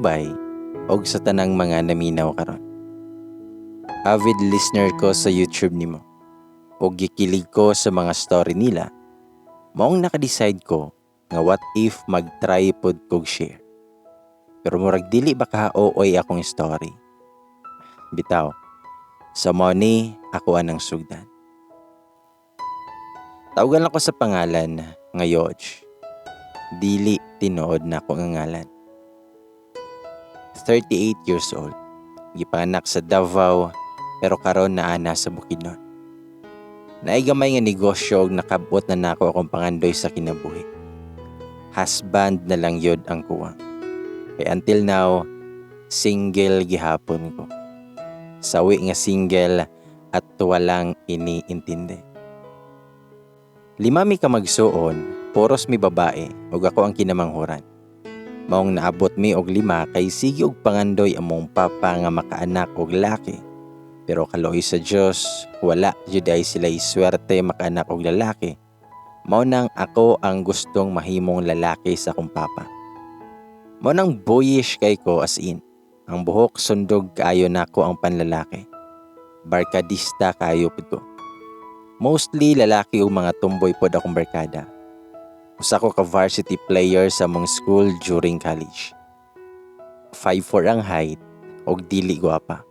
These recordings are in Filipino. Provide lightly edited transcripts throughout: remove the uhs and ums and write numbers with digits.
bay og sa tanang mga naminaw karon. Avid listener ko sa YouTube nimo og gikilig ko sa mga story nila. Maong naka-decide ko nga what if mag-try pod kog share. Pero murag dili ba kahaoy akong story. Bitaw, sa money ako anang sugdan. Tawagan ako sa pangalan nga Yodge. Dili tinuod na ako nga ngalan. 38 years old. Gipanganak sa Davao pero karon naa na sa Bukidnon. Naigamay nga negosyo og nakabot na nako akong pangandoy sa kinabuhi. Husband na lang yod ang kuwang. Kay until now, single gihapon ko. Sawi nga single at walang iniintindi. 5 mi ka magsuon, poros mi babae ug ako ang kinamanghuran. Maong naabot mi og 5 kay sige og pangandoy among papa nga makaanak og lalaki. Pero kaloy sa Dios, wala jud ay sila swerte makaanak og lalaki. Mao nang ako ang gustong mahimong lalaki sa akong papa. Mao nang boyish kay ko as in. Ang buhok sundog kaayo nako ang panlalaki. Barkadista kaayo pud ko. Mostly lalaki o mga tomboy pod akong barkada. Usa ko ka varsity player sa mong school during college. 5'4" ang height og dili gwapa.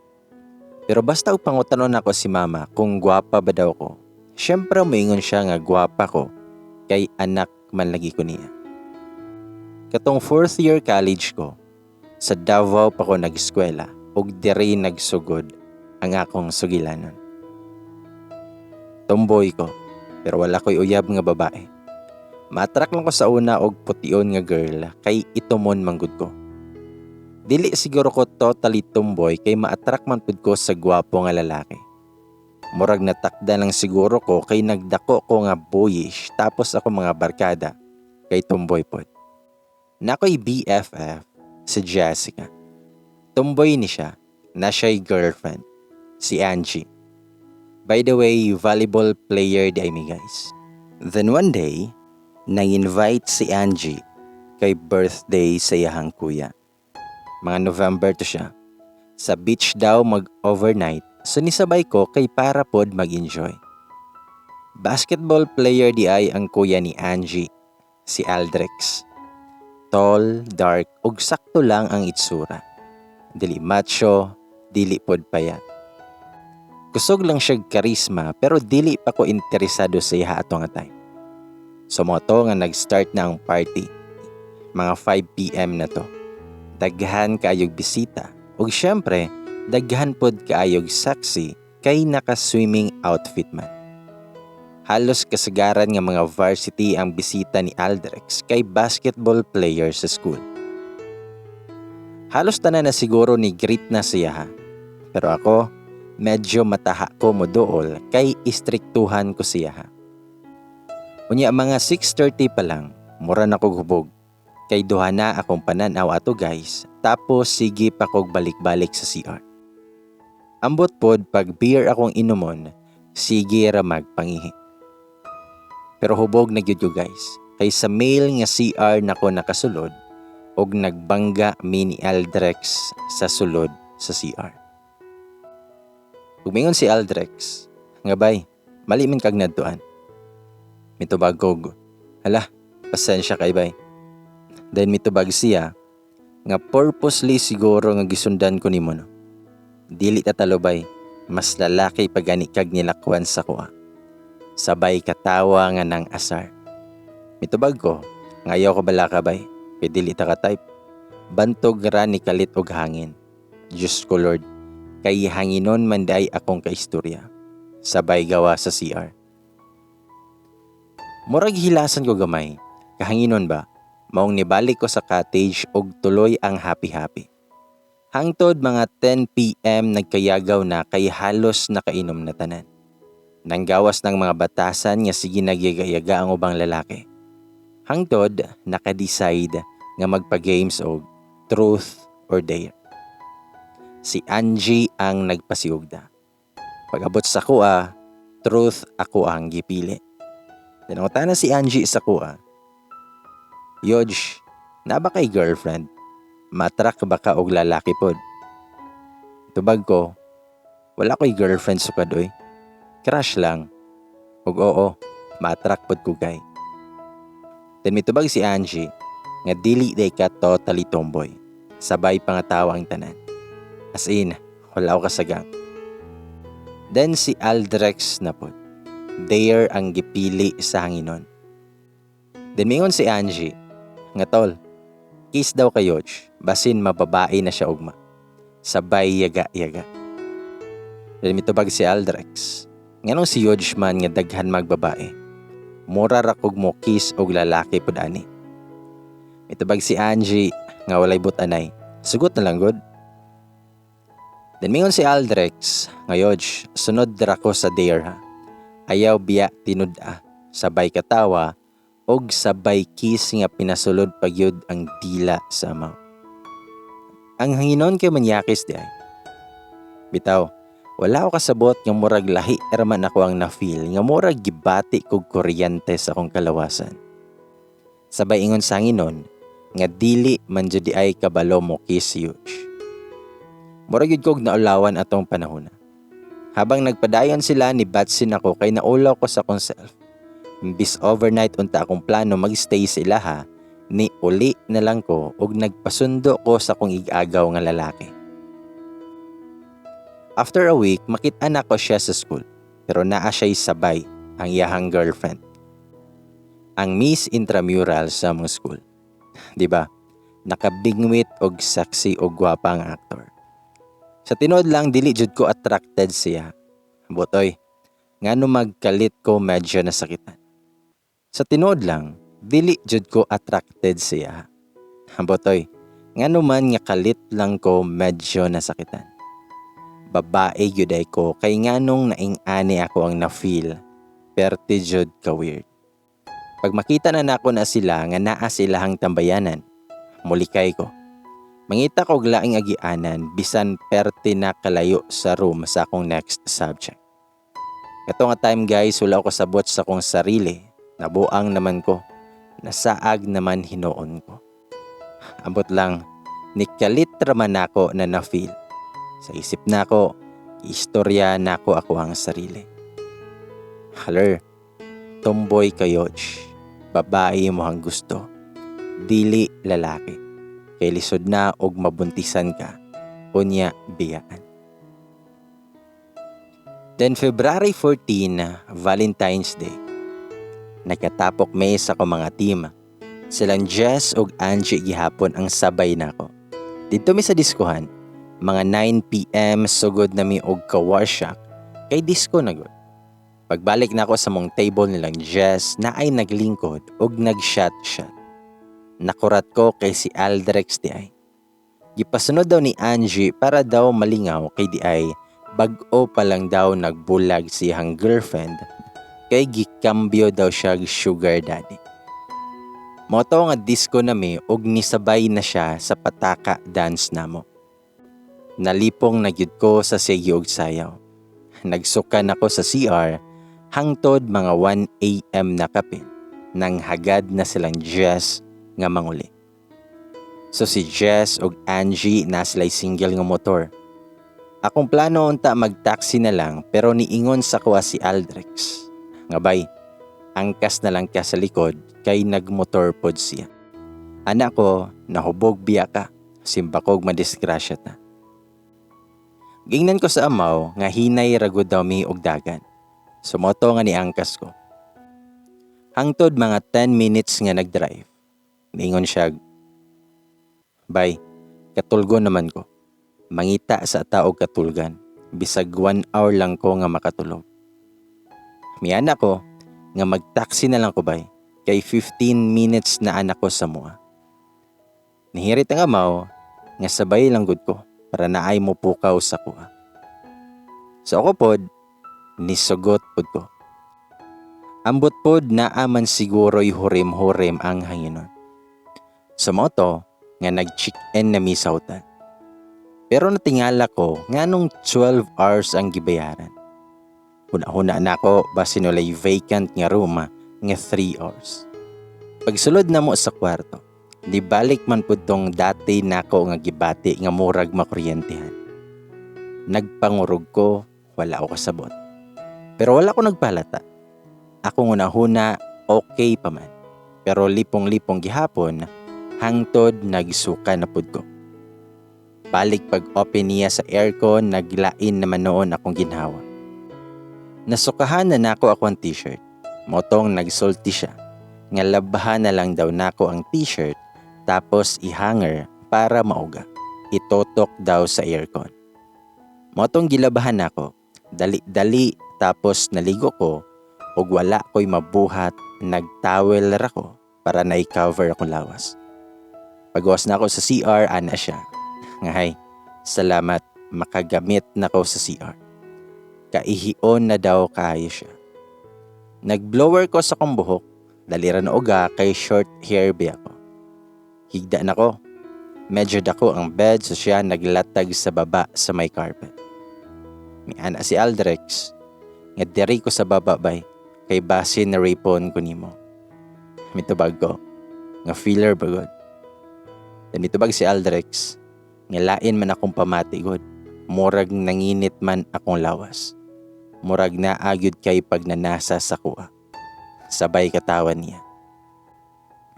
Pero basta og pangutanon ako si mama kung gwapa ba daw ko. Syempre moingon siya nga gwapa ko kay anak man lagi ko niya. Katong 4th year college ko, sa Davao pa ko nag-eskwela og diri nagsugod ang akong sugilanon. Tomboy ko, pero wala ko'y uyab nga babae. Matrak lang ko sa una og pution nga girl kay itumon manggod ko. Dili siguro ko totally tomboy kay ma-attract man pud ko sa gwapo nga lalaki. Murag natakda lang siguro ko kay nagdako ko nga boyish tapos ako mga barkada kay tomboy pod. Nakoy BFF si Jessica. Tomboy ni siya, na siya'y girlfriend, si Angie. By the way, volleyball player di mi guys. Then one day, nang-invite si Angie kay birthday sa iyahang kuya. Mga November to siya. Sa beach daw mag-overnight, so nisabay ko kay para pod mag-enjoy. Basketball player di ay ang kuya ni Angie, si Aldrex. Tall, dark, ug sakto lang ang itsura. Dili macho, dili pod payat. Kusog lang siya karisma pero dili pa ko interesado sa iya ato nga time. So mo to nga nag-start na ang party. Mga 5 PM na to. Daghan kaayog bisita. Ug syempre, daghan pod kaayog sexy kay naka-swimming outfit man. Halos kasagaran nga mga varsity ang bisita ni Aldrex kay basketball player sa school. Halos tanan na siguro ni greet na siya ha. Pero ako, medyo mataha ko mo dool kay istriktuhan ko siya ha. Unya mga 6:30 pa lang, mura na kog hubog. Kay duha na akong pananaw ato guys, tapos sige pa kog balik-balik sa CR. Ambot pod pag beer akong inumon, sige ra magpangihi. Pero hubog na gyud ko guys, kay sa male nga CR nako nakasulod og nagbangga mini Aldrex sa sulod sa CR. Tumingon si Aldrex, nga bay, mali man kag nadtuan. Mitubag kog, hala, pasensya kay bay. Then mitubag siya, nga purposely siguro nga gisundan ko nimo no. Dili ta talubay, mas lalaki pagani kag nilakwan sa kuha. Sabay katawa nga nang asar. Mitubag ko, ngayaw ko bala ka bay, kay dili ta ka type. Bantog ra ni kalit og hangin. Diyos ko Lord, kay hanginon man day akong kaistorya. Sabay gawa sa CR. Murag hilasan ko gamay, kahanginon ba? Maong nibalik ko sa cottage og tuloy ang happy-happy. Hangtod mga 10 PM nagkayagaw na kay halos nakainom na tanan. Nanggawas ng mga batasan nga sige nagyagayaga ang ubang lalaki. Hangtod naka-decide nga magpa-games og truth or dare. Si Angie ang nagpasiugda. Pag-abot sa kuha, truth ako ang gipili. Tinangutan na si Angie sa kuha. Yodge, na ba kay girlfriend? matrak ba ka og lalaki pod? Tubag ko, wala ko'y girlfriend sukad oy. Crush lang. Ug oo, matrak pod ko kay. Then mitubag si Angie nga dili day ka totally tomboy. Sabay pangatawa ang tanan. As in, wala ko kasagang. Then si Aldrex na pod. Dare ang gipili sa hanginon. Then mingon si Angie, nga tol, kiss daw kay Yodge, basin mababae na siya ugma. Sabay yaga-yaga. Then mitubag si Aldrex, nganong si Yodge man nga daghan magbabae. Mura ra kog mo kiss og lalaki pod ani. Mitubag si Angie nga walay but-anay. Sugot na lang god. Then mingon si Aldrex, nga Yodge, sunod ra ko sa dare ha. Ayaw biya tinud-a, sabay katawa, og sabay kiss nga pinasulod pagyud ang dila sa amaw. Ang hanginon kay manyakis di ay. Bitaw, wala ako kasabot nga murag lahi raman ako ang na-feel nga murag gibati kog kuryente sa akong kalawasan. Sabay ingon sa hanginon nga dili man jud di ay kabalo mo kiss Yodge. Murag yun kog naulawan atong panahon. Habang nagpadayon sila ni Batsin ako kay naulaw ko sa akong self. Imbis overnight unta akong plano magstay sa ilaha, ni uli na lang ko ug nagpasundo ko sa akong igagaw nga lalaki. After a week, makita na ko siya sa school, pero naa siya'y sabay ang iyahang girlfriend. Ang Miss Intramural sa among school. Diba? Nakabingwit og sexy og gwapa ang aktor. Sa tinod lang, dili jud ko attracted siya. Butoy, ngano magkalit ko medyo nasakitan. Sa tinod lang, dili jud ko attracted siya. Butoy, ngano man nga kalit lang ko medyo nasakitan. Babae jud ay ko, kay nganong naing-ani ako ang na-feel. Perti jud ka weird. Pag makita na nako na sila nga naa silahang tambayanan, mulikay ko. Mangita ko og laing agianan bisan perti na kalayo sa room sa akong next subject. Kato nga time guys, wala ko kasabot sa akong sarili. Nabuang naman ko. Nasaag naman hinuon ko. Ambot lang, nikalit raman ako na na-feel. Sa isip na ko, istorya na ako ang sarili. Haler, tomboy ka Yodge. Babae mo ang gusto. Dili lalaki. Kay lisod na og mabuntisan ka. Unya biyaan. Then February 14, Valentine's Day. Nagkatapok may sa ko mga team. Silang Jess ug Angie gihapon ang sabay nako. Dito mi sa diskuhan, mga 9 PM sugod na mi og ka-warshock kay disco na gud. Pagbalik nako sa mong table nilang Jess na ay naglingkod ug nag-shot. Nakurat ko kay si Aldrex di ay. Gipasunod daw ni Angie para daw malingaw kay di ay bag-o pa lang daw nagbulag siyang girlfriend kay gikambyo daw siya sugar daddy. Moto nga disco nami ug nisabay na siya sa pataka dance namo. Nalipong nagyud ko sa sige og sayaw. Nagsukan ako sa CR hangtod mga 1 AM na kapin nang hagad na silang Jess nga manguli. So si Jess ug Angie na sila'y single nga motor. Akong plano unta mag-taxi na lang pero niingon sa kuha si Aldrex. Nga bay, angkas na lang ka sa likod kay nagmotor pod siya. Anak ko, nahubog biya ka, simbakog madisgrasya ta. Gingnan ko sa amaw nga hinay ragod daw mi og dagan. Sumoto nga ni angkas ko. Hangtod mga 10 minutes nga nagdrive. Niingon siya, bay, katulgon naman ko. Mangita sa taog katulgan. Bisag 1 hour lang ko nga makatulog. Miyana ko nga mag-taxi na lang ko bay. Kay 15 minutes na anak ko sa mua. Nihirit ang amaw nga sabay lang gud ko para naay mo pukaw sa kuha. So ako pod, nisugot pod ko. Ambot pod naaman siguro'y hurim-hurim ang hanginon. Sa moto, nga nag-check-in na mi sa hotel. Pero natingala ko nga nung 12 hours ang gibayaran. Huna-huna na ako basin walay vacant nga room nga 3 hours. Pagsulod na mo sa kwarto, Di balik man pud tong dati nako nga gibati nga murag makuryentehan. Nagpangurog ko, wala ako kasabot. Pero wala ko nagpalata. Ako ngunahuna, okay pa man. Pero lipong-lipong gihapon, hangtod nagsuka na pud ko. Balik pag open niya sa aircon, naglain naman noon akong ginhawa. Nasukahan na nako ako ang t-shirt. Motong nagsulti siya. Nga labahan na lang daw nako ang t-shirt tapos ihanger para mauga. Itotok daw sa aircon. Motong gilabahan nako. Dali-dali tapos naligo ko ug wala ko'y mabuhat, nagtawel ra ko para na-cover akong lawas. Pagwas na ako sa CR, ana siya. Ngahay, salamat makagamit na ko sa CR. Kaihion na daw kayo siya. Nagblower ko sa kong buhok, dalira na uga kay short hair ba ako. Higda na ko. Medyo dako ang bed so siya naglatag sa baba sa may carpet. May ana si Aldrex, nga diri ko sa baba bay, kay basin na rapon ko nimo. Mitubag ko, nga feeler ba god. Dan mitubag si Aldrex, nga lain man akong pamati god, murag nanginit man akong lawas. Murag naagyod kay pag nanasa sa kuha. Sabay katawan niya.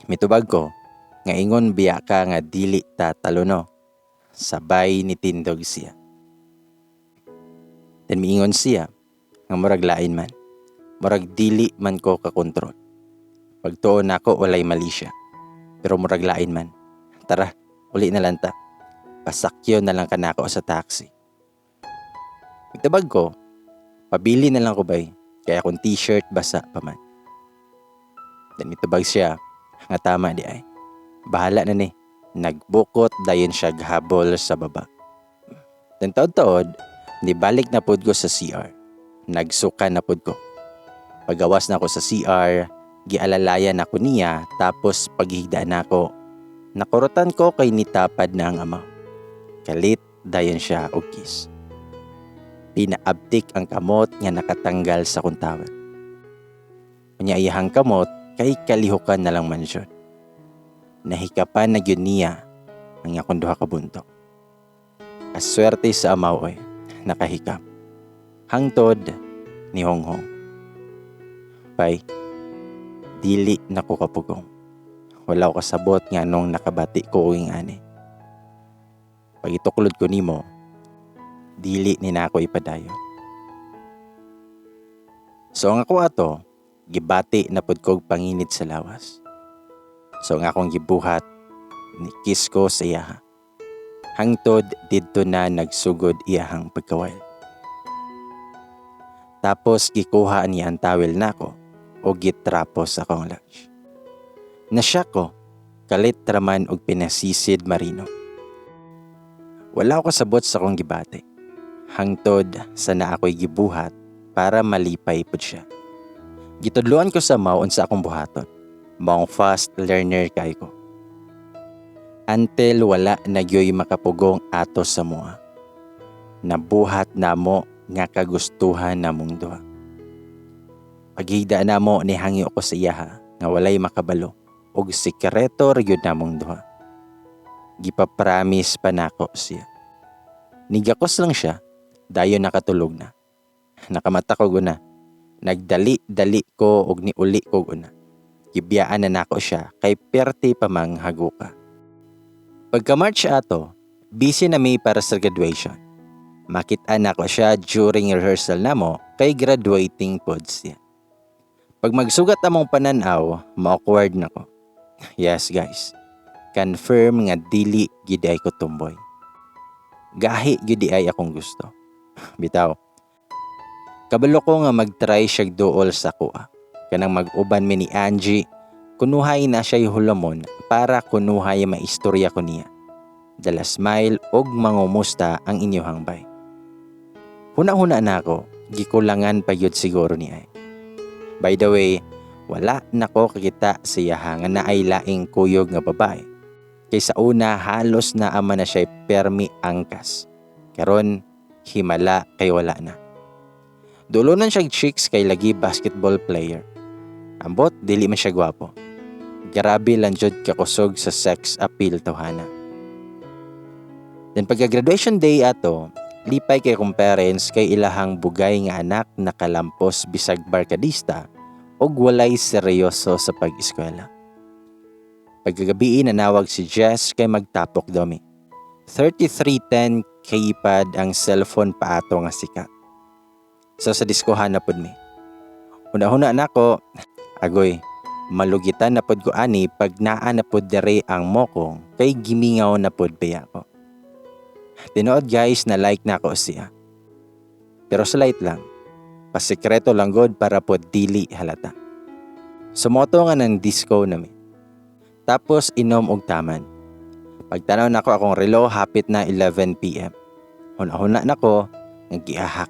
Mitubag ko, nga ingon biya ka nga dili ta taluno. Sabay nitindog siya. Dan miingon siya, nga murag lain man. Murag dili man ko kakontrol. Pagtuon ako walay mali siya. Pero murag lain man. Tara, uli na lang ta. Pasakyo na lang kanako sa taxi. Mitubag ko, pabili na lang ko bay. Kaya akong t-shirt basa pa man. Dan mitubag siya, nga tama di ay. Bahala na ni. Nagbukot dayon siya gahabol sa baba. Dan taod-taod, di balik na pud ko sa CR. Nagsuka na pud ko. Pagawas na ako sa CR, gialalayan ako niya, tapos paghigda na ako. Nakurutan ko kay nitapad na ang ama. Kalit dayon siya og kiss. Pinaabtik ang kamot nga nakatanggal sa kuntawel. Unya iyahang kamot kay kalihukan na lang man siya. Nahikapan na gyud niya ang akong duha ka buntok. Aswerte sa amaw oy, nakahikap. Hangtod ni Honghong. Pay, dili na ko kapugong. Wala ko kasabot nga nung nakabati ko ing ani. Pag ituklod ko nimo, dili ni na ako ipadayon. So ang ako ato, gibati na pud kog panginit sa lawas. So nga akong gibuhat, ni kiss ko sa iyaha. Hangtod didto na nagsugod iyahang pagkawal. Tapos gikuha niya ang tawel nako o gitrapos akong lunch. Nasya ko, kalit raman og pinasisid marino. Wala ko kasabot sa akong gibati. Hangtod sa na ako'y gibuhat para malipay pud siya. Gitudloan ko sa maon sa akong buhaton. Maong fast learner kay ko. Until wala nagyoy makapugong ato sa mua. Nabuhat na mo nga kagustuhan na mong duha. Paghigda na mo ni hangyo ko sa iyaha nga walay makabalo og sikreto gyud na mong duha. Gipapromise pa nako siya. Nigakos lang siya, dayon nakatulog na. Nakamata ko guna. Nagdali-dali ko og niuli ko guna. Gibiyaan na nako siya kay perti pa mang haguka. Pagka March ato, busy na may para sa graduation. Makita nako siya during rehearsal namo kay graduating pod siya. Pag magsugat among pananaw, ma-awkward nako. Yes guys, confirm nga dili gid ay ko tumboy. Gahi gid ay akong gusto. Bitaw, kabalo ko nga mag-try siya duol sa kuha. Kanang mag-uban mi ni Angie, kunuhay na siya hulamon para kunuhay maistorya ko niya. Dala smile og mangumusta ang inyong bay. Huna-huna na ako, gikulangan pa yun siguro niya. By the way, wala nako kakita siya nga naay laing kuyog nga babae. Kaysa una halos na ama na siya permi angkas. Karon himala kay wala na. Dulunan siya chicks kay lagi basketball player. Ambot, dili man siya gwapo. Grabe lang jud kakusog sa sex appeal tawhana. Then pagka-graduation day ato, lipay kay kong parents kay ilahang bugay nga anak nakalampos bisag barkadista og walay seryoso sa pag-eskwela. Pagkagabi nanawag si Jess kay magtapok daw mi. 3310 keypad ang cellphone pa ato nga sikat. So sa diskohan na pud mi. Una-una nako, agoy, malugitan na pud ko ani pag naa na pud dere ang mokong kay gimingaw na pud baya ko. Tinuod guys na like na ako siya. Pero slight lang. Pasikreto lang god para po dili halata. Sumoto nga ng disco namin. Tapos inom og taman. Pagtanaw nako akong relo hapit na 11 PM. Huna-huna nako naggiahak.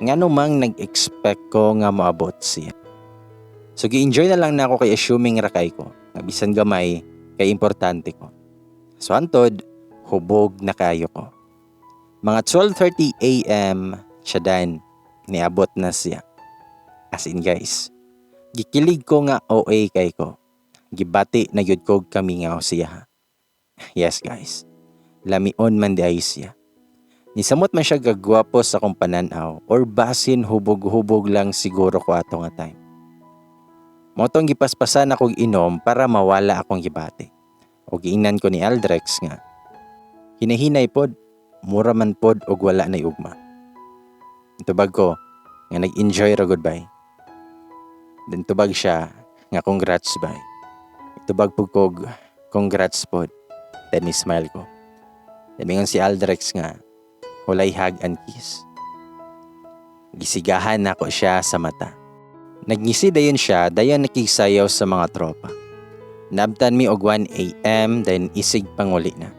Ngano mang nag-expect ko nga moabot siya. So gi-enjoy na lang nako kay assuming rakay ko. Nga bisan gamay kay importante ko. So antod hubog na kayo ko. Mga 12:30 AM siya dan niabot na siya. As in guys, gikilig ko nga OA kay ko. Gibati na gyud ko kamingaw siya. Yes guys, lamion man di ay siya. Nisamot man siya gagwapo sa kong pananaw or basin hubog-hubog lang siguro ko ato nga time. Motong gipaspasan akong inom para mawala akong gibati. O giingnan ko ni Aldrex nga. Hinahinay pod, mura man pod og wala na ugma. Tubag ko nga nag-enjoy ra good bye. Then tubag siya nga congrats bye. Tubag pug kog congrats pod. Then smile ko. Then mingon si Aldrex nga hulay hug and kiss. Gisigahan nako siya sa mata. Nagngisi dayon siya, dayon nakisayaw sa mga tropa. Nabtan mi og 1 AM, then isig panguli na.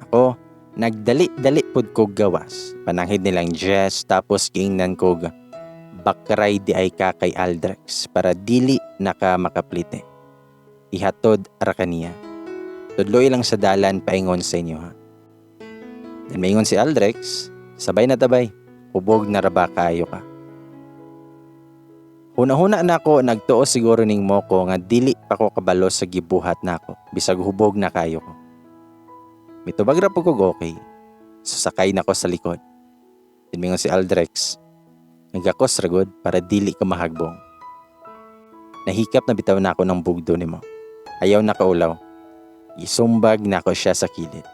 Ako, nagdali-dali pud kog gawas. Pananghid nilang Jess, tapos giingnan kog bakray di ay ka kay Aldrex para dili naka makaplite. Ihatod ra kaniya. Tudloy lang sa dalan paingon sa inyo ha. Then maingon si Aldrex, sabay na tabay, hubog na raba kayo ka. Huna-huna na ako, nagtuo siguro ning moko nga dili pa ko kabalo sa gibuhat na ako, bisag hubog na kayo ko. Mitubag ra po kog okay, sasakay na ko sa likod. Then maingon si Aldrex, nagakos ragod para dili ka mahagbong. Nahikap na bitaw na ako ng bugdo nimo. Ayaw na kaulaw. Isumbag na ako siya sa kilid.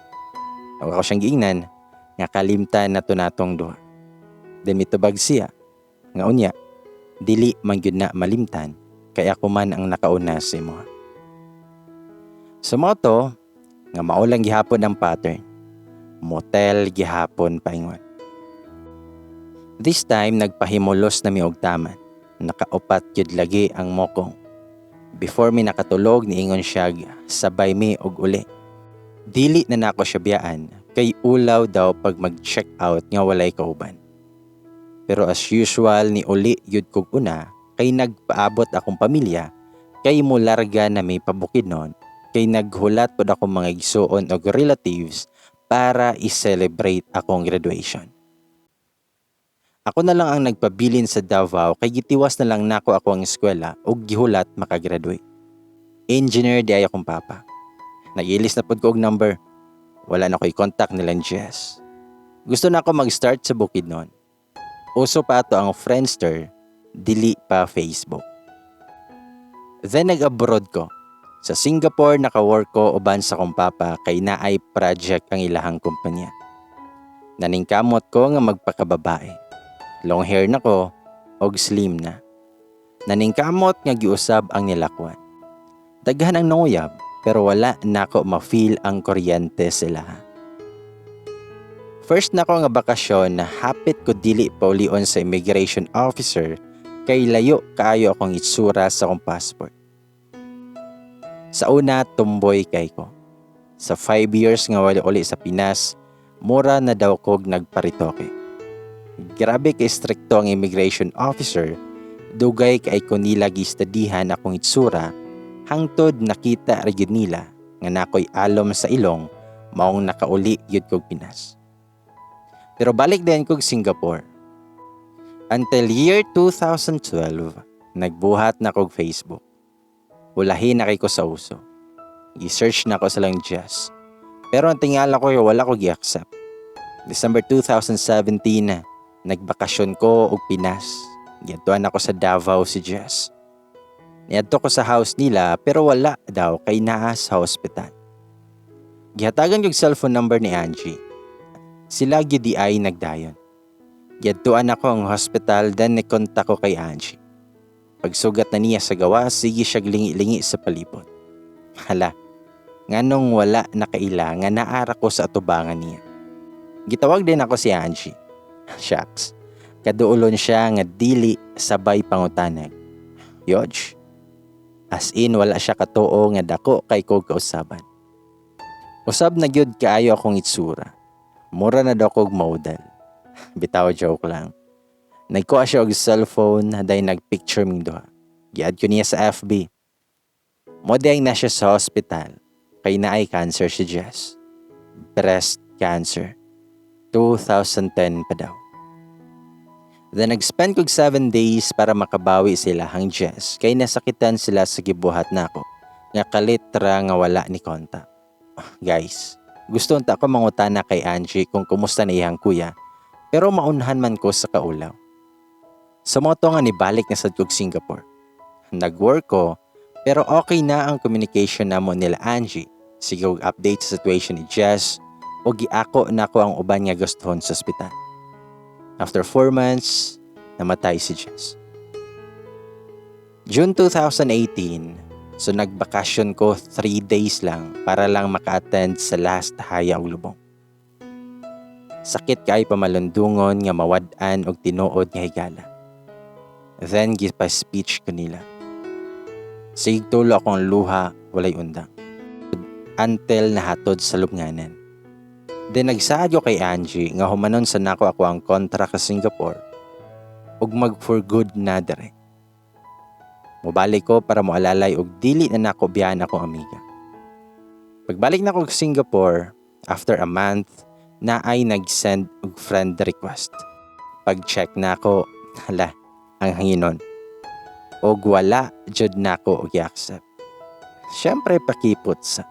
Ako siyang giingnan, nga kalimtan na to natong duha. Then mitubag siya, nga unya, dili man gyud na malimtan, kaya ako man ang nakauna sa imo. Sumoto, nga maulang gihapon ang pattern. Motel gihapon paingon. This time, nagpahimulos na mi og taman. Nakaupat yun lagi ang mokong. Before mi nakatulog, niingon siya, sabay mi og uli. Dili na nako siya biyaan, kay ulaw daw pag mag-check out nga walay kauban. Pero as usual, ni uli yun kog una, kay nagpaabot akong pamilya, kay mularga na may pabukid nun, kay naghulat pod akong mga igsuon og relatives para i-celebrate akong graduation. Ako na lang ang nagpabilin sa Davao kay gitiwas na lang nako ako ang eskwela ug gihulat makagraduate. Engineer di ay akong papa. Nagilis na pod ko og number. Wala na ko'y contact nilang Jess. Gusto na ako mag-start sa bukid noon. Uso pa ato ang Friendster, dili pa Facebook. Then nag-abroad ko. Sa Singapore naka-work ko uban sa kong papa kay naay project ang ilahang kumpanya. Naningkamot ko nga magpakababae. Long hair na ko, og slim na. Naningkamot nga giusab ang nilakwan. Daghan ang nanguyab, pero wala nako ma-feel ang kuryente sila. First nako nga bakasyon na hapit ko dili paulion sa immigration officer kay layo kaayo akong itsura sa akong passport. Sa una, tumboy kay ko. Sa 5 years nga wali uli sa Pinas, mura na daw kog nagparitoke. Grabe kay strikto ang immigration officer, dugay kay ko nila gistadihan akong itsura, hangtod nakita ra gyud nila nga nakoy alom sa ilong, maong nakauli gyud kog Pinas. Pero balik din kog Singapore. Until year 2012, nagbuhat na kog Facebook. Ulahin na kay ko sa uso. I-search na ko sa lang Jess. Pero ang tingala ko wala ko gi-accept. December 2017 na, nagbakasyon ko og Pinas. Giadtuan ako sa Davao si Jess. Niadto ko sa house nila pero wala daw kay naa sa hospital. Gihatagan ko yung cellphone number ni Angie. Sila gyud ay nagdayon. Giadtuan ako ang hospital then nikontak ko kay Angie. Pagsugat na niya sa gawa, sige siya lingi-lingi sa palibot. Hala, nganong wala nakaila nga naara ko sa atubangan niya. Gitawag din ako si Angie. Shucks, kaduulon siya nga dili sabay pangutanag. Yodge, as in wala siya katuo nga dako kay ko kausaban. Usab na gyud kaayo akong itsura. Mura na daw kog model. Bitaw joke lang. Nagkuha siya og cellphone day nagpicture ming duha. Giad ko niya sa FB. Modeng na siya sa hospital kay naay cancer si Jess. Breast cancer. 2010 pa daw. Then nag-spend kog 7 days para makabawi sila hang Jess kay nasakitan sila sa gibuhat nako nga kalitra nga wala ni kontak. Guys, gusto unta ko mangutana kay Angie kung kumusta na iyang kuya pero maunhan man ko sa kaulaw. Sa moto nga nibalik na sad kog Singapore. Nag-work ko pero okay na ang communication namo nila Angie. Sige og update sa situation ni Jess o giako na ko ang uban nga gustohon sa ospital. After 4 months, namatay si Jess. June 2018, so nagbakasyon ko 3 days lang para lang maka-attend sa last haya og lubong. Sakit kay pamalundungon nga mawad-an og tinuod nga higala. Then gipa-speech ko nila. Sig tulo akong luha, walay undang. Until nahatod sa lubnganan. Then nagsaad ko kay Angie nga humanon sa nako ako ang contract sa Singapore ug mag for good na dire. Mobalik ko para moalalay og dili na nako biyan akong amiga. Pagbalik nako sa Singapore, after a month, na ay nag-send og friend request. Pag-check nako, hala, ang hanginon. Og wala jud nako og i-accept. Syempre pakipot sa.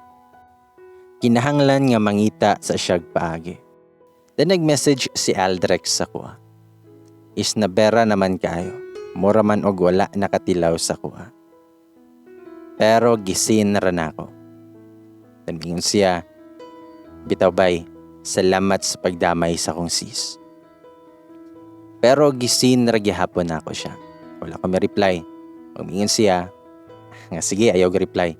Kinahanglan nga mangita sa siyag paagi. Then nag-message si Aldrex sa kuha. Is nabera naman kayo. Mura man og wala nakatilaw sa kuha. Pero gisin ra nako. Then mingon siya, bitaw bay, salamat sa pagdamay sa kong sis. Pero gisin ra gihapon nako siya. Wala ko may reply. Mingon siya, nga sige ayaw reply.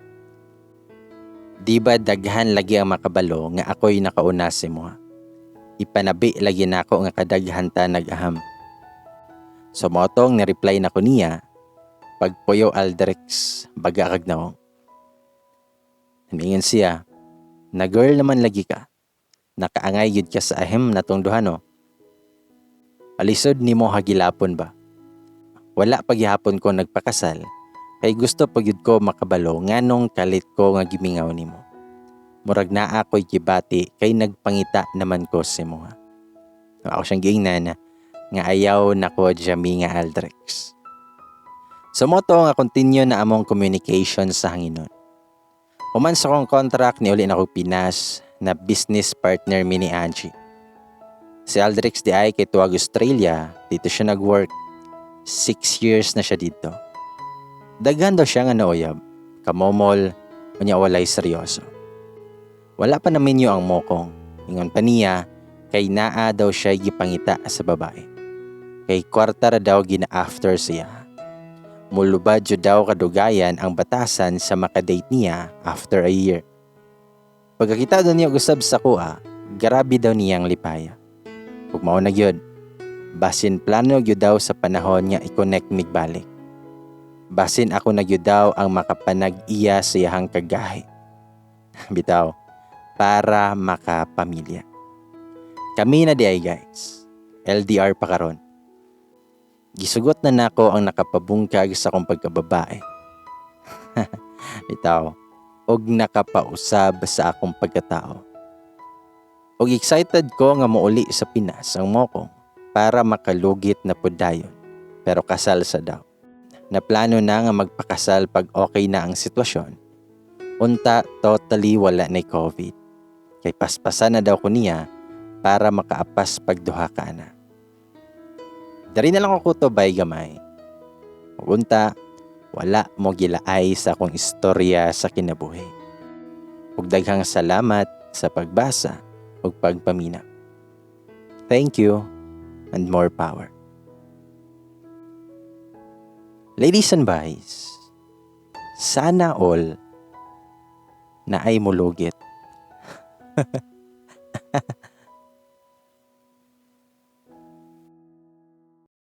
Di ba daghan lagi ang makabalo nga ako'y nakauna si mo? Ipanabi lagi na ako nga kadaghan ta nag-aham. So motong na-reply na ko niya, pagpuyo Aldrex, baga kag naong. Mingon siya, na girl naman lagi ka. Nakaangay yun ka sa ahem na tong duha no. Alisod ni mo hagilapon ba? Wala paghihapon ko nagpakasal. Kay gusto pagyud ko makabalo nganong kalit ko nga gimingaw nimo. Murag naa ako'y gibati kay nagpangita naman ko si mo. Ako siyang giingnan nga ayaw nako jami nga Aldrex. So moto nga continue na among communication sa hanginon. Human sa kong contract ni uli na ko Pinas na business partner mi ni Angie. Si Aldrex di ay kay tuwag Australia, dito siya nag-work. 6 years na siya dito. Daghan daw siya nga nauyab, kamomol, unya walay seryoso. Wala pa namin yung ang mokong, ingon pa niya, kay naa daw siya gipangita sa babae. Kay kwarta ra daw gina-after siya. Mulubad jud daw kadugayan ang batasan sa makadate niya after a year. Pagkakita daw niya usab sa kuha, grabe daw niyang lipaya. Ug mao na gyud. Basin plano gyud daw sa panahon nga i-connect mig balik. Basin ako na gyud daw ang makapanag-iya sa iyahang kagahi. Bitaw, para makapamilya. Kami na di ay guys. LDR pa karon. Gisugot na nako ang nakapabungkag sa akong pagkababae. Bitaw, og nakapausab sa akong pagkatao. Og excited ko nga mouli sa Pinas ang mokong para makalugit na pudayon. Pero kasal sa daw. na plano na nga magpakasal pag okay na ang sitwasyon. Unta totally wala na COVID. Kay paspasan na daw ko niya para makaapas pagduha ka na. Dari na lang ako to bay gamay. Ug unta, wala mo gilaay sa akong istorya sa kinabuhi. Ug daghang salamat sa pagbasa ug pagpamina. Thank you and more power. Ladies and boys, sana all na ay mulugit.